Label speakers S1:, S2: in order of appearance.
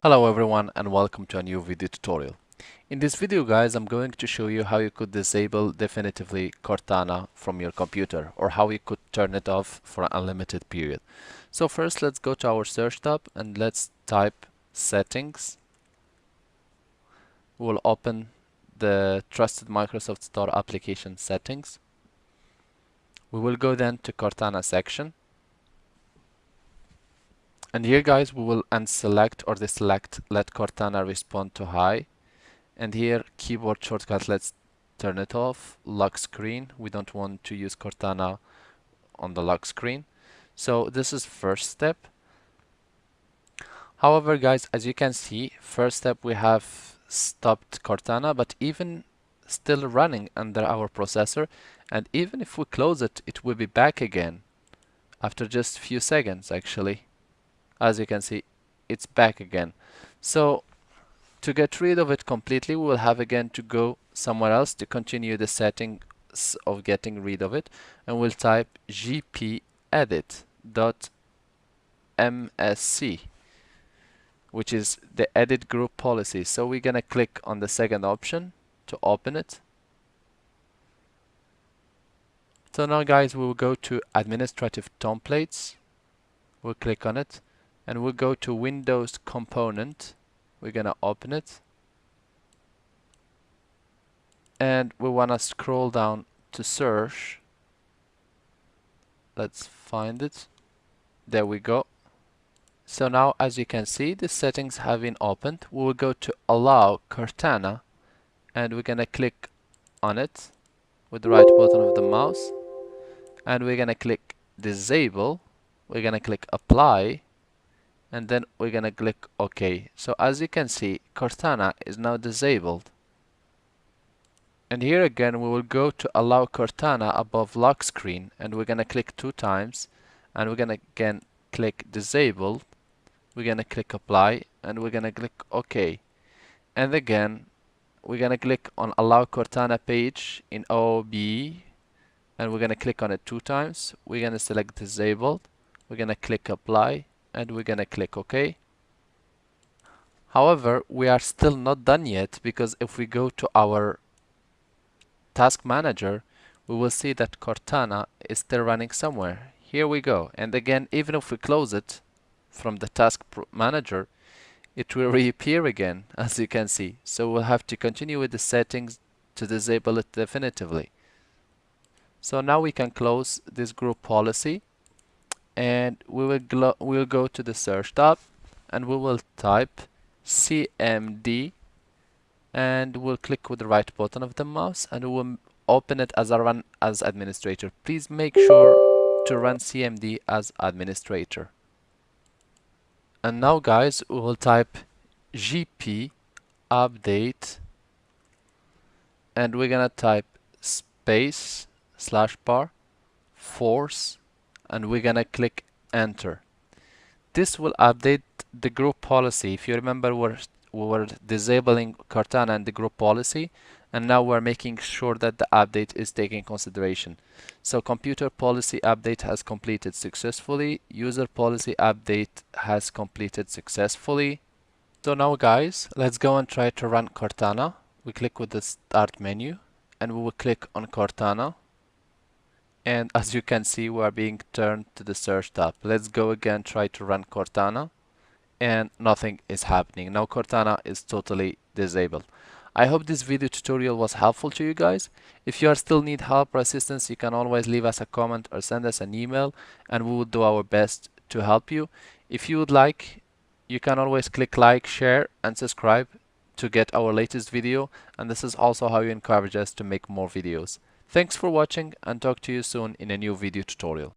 S1: Hello everyone and welcome to a new video tutorial. In this video guys, I'm going to show you how you could disable definitively Cortana from your computer or how you could turn it off for an unlimited period. So first let's go to our search tab and let's type settings. We'll open the trusted Microsoft Store application settings. We will go then to Cortana section. And here guys we will unselect or deselect let Cortana respond to high. And here keyboard shortcut, let's turn it off. Lock screen, we don't want to use Cortana on the lock screen. So this is first step. However guys, as you can see, first step we have stopped Cortana, but even still running under our processor, and even if we close it, it will be back again after just a few seconds actually. As you can see, it's back again. So to get rid of it completely, we will have again to go somewhere else to continue the settings of getting rid of it, and we'll type gpedit.msc, which is the edit group policy. So we're gonna click on the second option to open it. So now guys, we will go to administrative templates. We'll click on it and we'll go to Windows component. We're gonna open it and we want to scroll down to search. Let's find it. There we go. So now as you can see, the settings have been opened. We will go to allow Cortana and we're gonna click on it with the right button of the mouse and we're gonna click disable. We're gonna click apply and then we're gonna click OK. So as you can see, Cortana is now disabled. And here again we will go to allow Cortana above lock screen and we're gonna click 2 times and we're gonna again click disable. We're gonna click apply and we're gonna click OK. And again we're gonna click on allow Cortana page in OOB and we're gonna click on it 2 times. We're gonna select disabled. We're gonna click apply and we're gonna click OK. However, we are still not done yet, because if we go to our task manager, we will see that Cortana is still running somewhere. Here we go. And again, even if we close it from the task manager, it will reappear again, as you can see. So we'll have to continue with the settings to disable it definitively. So now we can close this group policy and we'll go to the search tab and we will type cmd and we'll click with the right button of the mouse and we'll open it as a run as administrator. Please make sure to run cmd as administrator. And now guys, we will type gp update and we're gonna type space /bar force and we're gonna click enter. This will update the group policy. If you remember, we were disabling Cortana and the group policy, and now we're making sure that the update is taking consideration. So computer policy update has completed successfully. User policy update has completed successfully. So now guys, let's go and try to run Cortana. We click with the start menu and we will click on Cortana. And as you can see, we are being turned to the search tab. Let's go again, try to run Cortana, and nothing is happening. Now Cortana is totally disabled. I hope this video tutorial was helpful to you guys. If you still need help or assistance, you can always leave us a comment or send us an email and we will do our best to help you. If you would like, you can always click like, share and subscribe to get our latest video, and this is also how you encourage us to make more videos. Thanks for watching and talk to you soon in a new video tutorial.